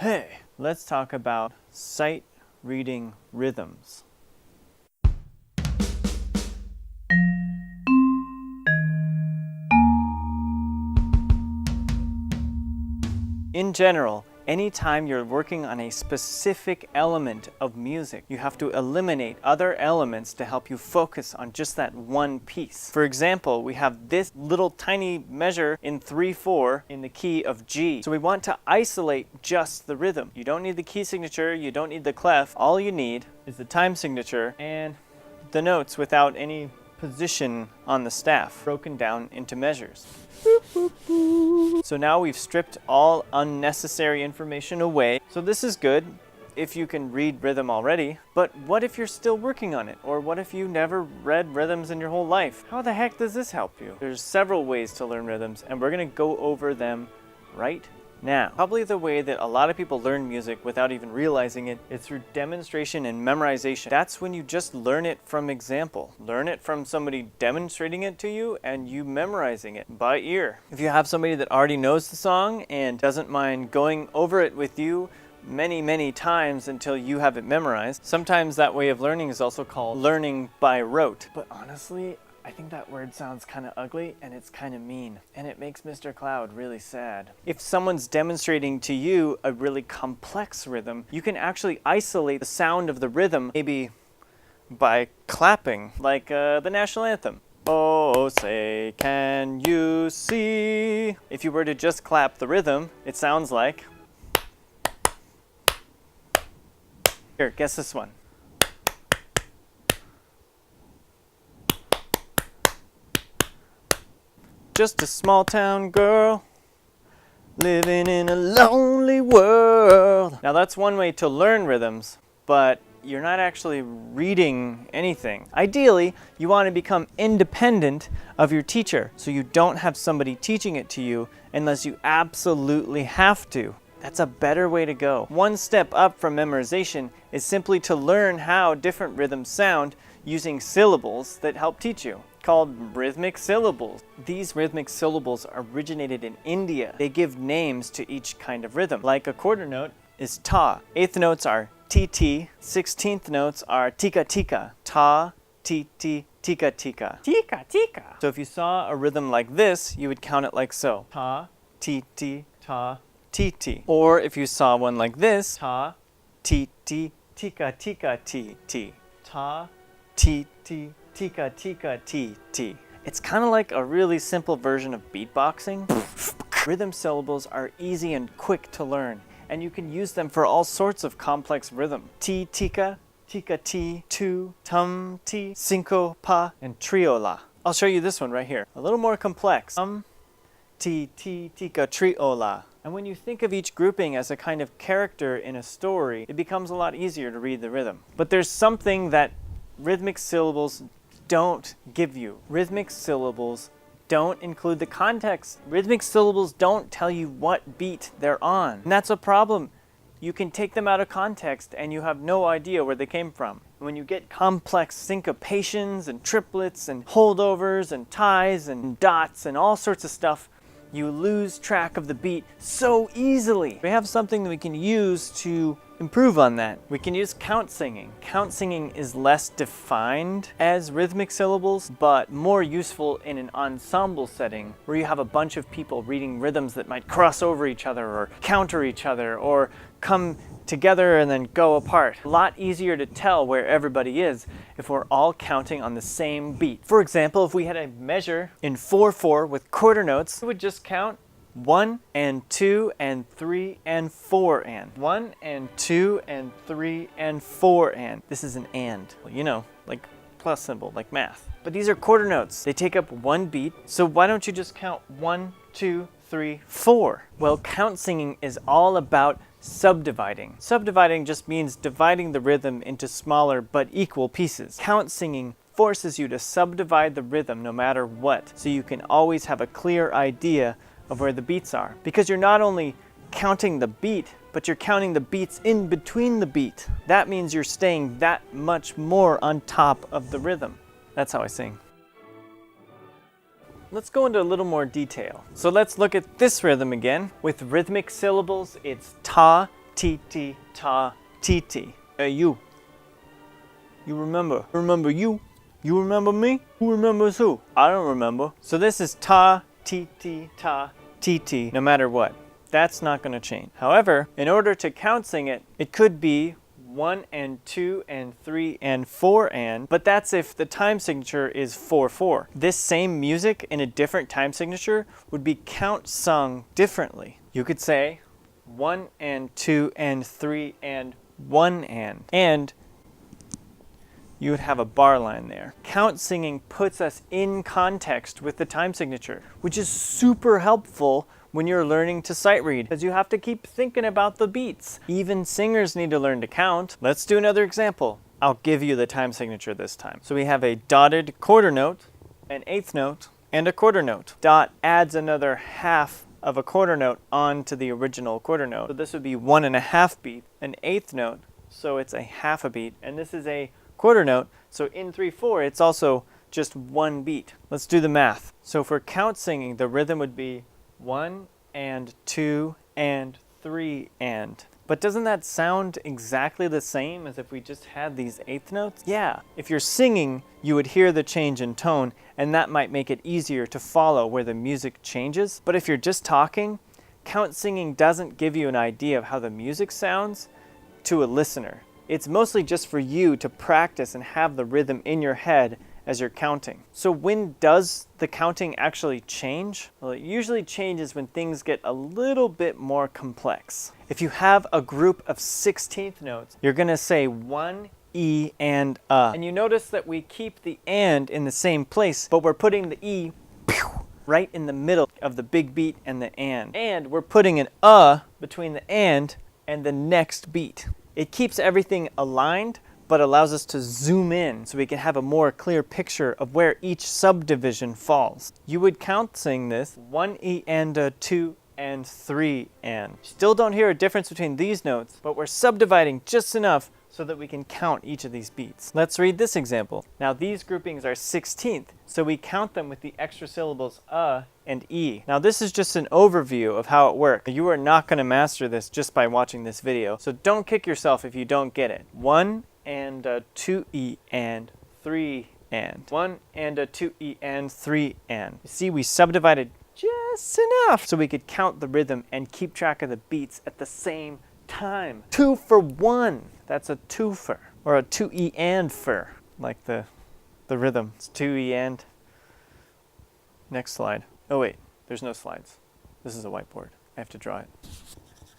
Hey, let's talk about sight reading rhythms. In general, anytime you're working on a specific element of music, you have to eliminate other elements to help you focus on just that one piece. For example, we have this little tiny measure in 3/4 in the key of G. So we want to isolate just the rhythm. You don't need the key signature, you don't need the clef. All you need is the time signature and the notes without any position on the staff, broken down into measures. So now we've stripped all unnecessary information away. So this is good if you can read rhythm already, but what if you're still working on it? Or what if you never read rhythms in your whole life? How the heck does this help you? There's several ways to learn rhythms, and we're gonna go over them right now. Probably the way that a lot of people learn music without even realizing it is through demonstration and memorization. That's when you just learn it from example. Learn it from somebody demonstrating it to you and you memorizing it by ear. If you have somebody that already knows the song and doesn't mind going over it with you many times until you have it memorized, sometimes that way of learning is also called learning by rote. But honestly, I think that word sounds kind of ugly and it's kind of mean, and it makes Mr. Cloud really sad. If someone's demonstrating to you a really complex rhythm, you can actually isolate the sound of the rhythm, maybe by clapping, like the national anthem. Oh, say, can you see? If you were to just clap the rhythm, it sounds like... Here, guess this one. Just a small town girl living in a lonely world. Now that's one way to learn rhythms, but you're not actually reading anything. Ideally, you want to become independent of your teacher, so you don't have somebody teaching it to you unless you absolutely have to. That's a better way to go. One step up from memorization is simply to learn how different rhythms sound using syllables that help teach you, called rhythmic syllables. These rhythmic syllables originated in India. They give names to each kind of rhythm. Like a quarter note is ta. 8th notes are ti. 16th notes are tika. Ta, ti, tika. Tika. So if you saw a rhythm like this, you would count it like so. Ta, ti, ta, ti. Or if you saw one like this, ta, ti, tika, ti. Ta, ti, tika, ti. It's kind of like a really simple version of beatboxing. Rhythm syllables are easy and quick to learn, and you can use them for all sorts of complex rhythm. Ti, tika, ti, tu, tum, ti, cinco, pa, and triola. I'll show you this one right here. A little more complex. Ti, tika, triola. And when you think of each grouping as a kind of character in a story, it becomes a lot easier to read the rhythm. But there's something that rhythmic syllables don't give you. Rhythmic syllables don't include the context. Rhythmic syllables don't tell you what beat they're on. And that's a problem. You can take them out of context and you have no idea where they came from. When you get complex syncopations and triplets and holdovers and ties and dots and all sorts of stuff, you lose track of the beat so easily. We have something that we can use to improve on that. We can use count singing. Count singing is less defined as rhythmic syllables, but more useful in an ensemble setting where you have a bunch of people reading rhythms that might cross over each other or counter each other or come together and then go apart. A lot easier to tell where everybody is if we're all counting on the same beat. For example, if we had a measure in 4/4 with quarter notes, we would just count 1 and 2 and 3 and 4 and 1 and 2 and 3 and 4 and. This is an and. You know, like plus symbol, like math. But these are quarter notes. They take up one beat, so why don't you just count 1, 2, 3, 4? Well, count singing is all about subdividing. Subdividing just means dividing the rhythm into smaller but equal pieces. Count singing forces you to subdivide the rhythm no matter what, so you can always have a clear idea of where the beats are. Because you're not only counting the beat, but you're counting the beats in between the beat. That means you're staying that much more on top of the rhythm. That's how I sing. Let's go into a little more detail. So let's look at this rhythm again. With rhythmic syllables, it's ta, ti, ta, ti. Hey, you. You remember. Remember you. You remember me? Who remembers who? I don't remember. So this is ta, ti, ta, ti, no matter what. That's not going to change. However, in order to count sing it, it could be 1 and 2 and 3 and 4 and, but that's if the time signature is 4/4. This same music in a different time signature would be count sung differently. You could say 1 and 2 and 3 and 1 and you would have a bar line there. Count singing puts us in context with the time signature, which is super helpful when you're learning to sight read, because you have to keep thinking about the beats. Even singers need to learn to count. Let's do another example. I'll give you the time signature this time. So we have a dotted quarter note, an eighth note, and a quarter note. Dot adds another half of a quarter note onto the original quarter note. So this would be 1.5 beat, an eighth note, so it's a half a beat, and this is a quarter note, so in 3/4 it's also just 1 beat. Let's do the math. So for count singing, the rhythm would be 1 and 2 and 3 and. But doesn't that sound exactly the same as if we just had these eighth notes? Yeah, if you're singing, you would hear the change in tone, and that might make it easier to follow where the music changes. But if you're just talking, count singing doesn't give you an idea of how the music sounds to a listener. It's mostly just for you to practice and have the rhythm in your head as you're counting. So when does the counting actually change? Well, it usually changes when things get a little bit more complex. If you have a group of 16th notes, you're gonna say 1, E, and A. And you notice that we keep the and in the same place, but we're putting the E right in the middle of the big beat and the and. And we're putting an between the and the next beat. It keeps everything aligned, but allows us to zoom in so we can have a more clear picture of where each subdivision falls. You would count sing this 1 E and a 2 and 3 and. Still don't hear a difference between these notes, but we're subdividing just enough so that we can count each of these beats. Let's read this example. Now these groupings are 16th, so we count them with the extra syllables and E. Now this is just an overview of how it works. You are not going to master this just by watching this video, so don't kick yourself if you don't get it. 1 and a 2 E and 3 and. 1 and a 2 E and 3 and. You see, we subdivided just enough so we could count the rhythm and keep track of the beats at the same time. 2 for 1. That's a twofer, or a 2 E and fer, like the rhythm. It's 2 E and. Next slide. Oh wait, there's no slides. This is a whiteboard. I have to draw it.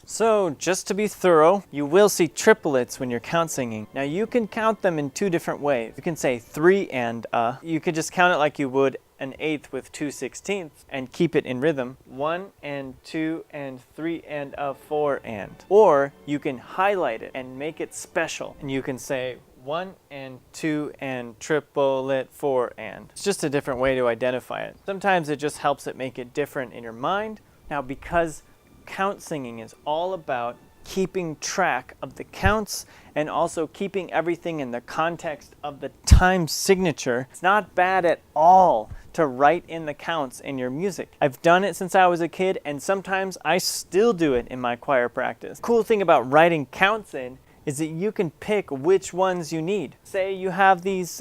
So, just to be thorough, you will see triplets when you're count singing. Now you can count them in 2 different ways. You can say 3 and a. You could just count it like you would an eighth with 2/16 and keep it in rhythm. 1 and 2 and 3 and a 4 and. Or you can highlight it and make it special. And you can say 1 and 2 and triplet 4 and. It's just a different way to identify it. Sometimes it just helps it make it different in your mind. Now because count singing is all about keeping track of the counts and also keeping everything in the context of the time signature, it's not bad at all to write in the counts in your music. I've done it since I was a kid, and sometimes I still do it in my choir practice. Cool thing about writing counts in is that you can pick which ones you need. Say you have these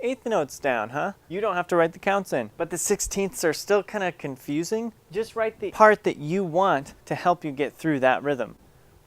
eighth notes down, huh? You don't have to write the counts in, but the 16ths are still kind of confusing. Just write the part that you want to help you get through that rhythm.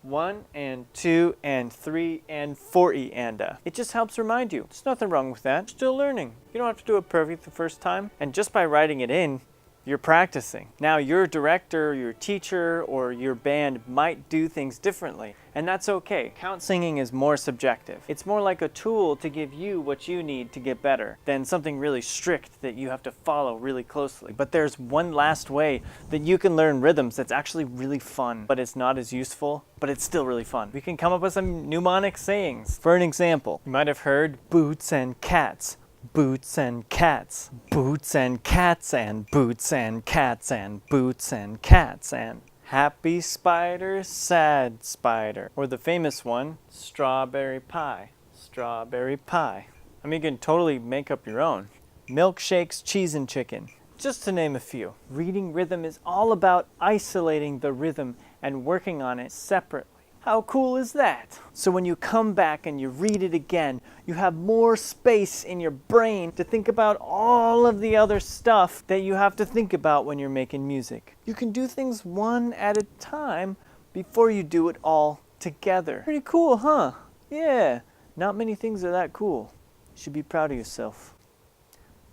1 and 2 and 3 and 4 E and a. It just helps remind you. There's nothing wrong with that. You're still learning. You don't have to do it perfect the first time. And just by writing it in, you're practicing. Now your director, your teacher, or your band might do things differently, and that's okay. Count singing is more subjective. It's more like a tool to give you what you need to get better than something really strict that you have to follow really closely. But there's one last way that you can learn rhythms that's actually really fun, but it's not as useful, but it's still really fun. We can come up with some mnemonic sayings. For an example, you might have heard boots and cats. Boots and cats, boots and cats, and boots and cats, and boots and cats, and happy spider, sad spider. Or the famous one, strawberry pie, strawberry pie. I mean, you can totally make up your own. Milkshakes, cheese and chicken, just to name a few. Reading rhythm is all about isolating the rhythm and working on it separately. How cool is that? So when you come back and you read it again, you have more space in your brain to think about all of the other stuff that you have to think about when you're making music. You can do things one at a time before you do it all together. Pretty cool, huh? Yeah, not many things are that cool. You should be proud of yourself.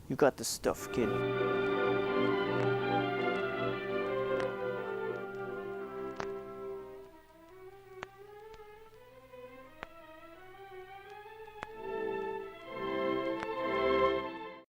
You got the stuff, kid.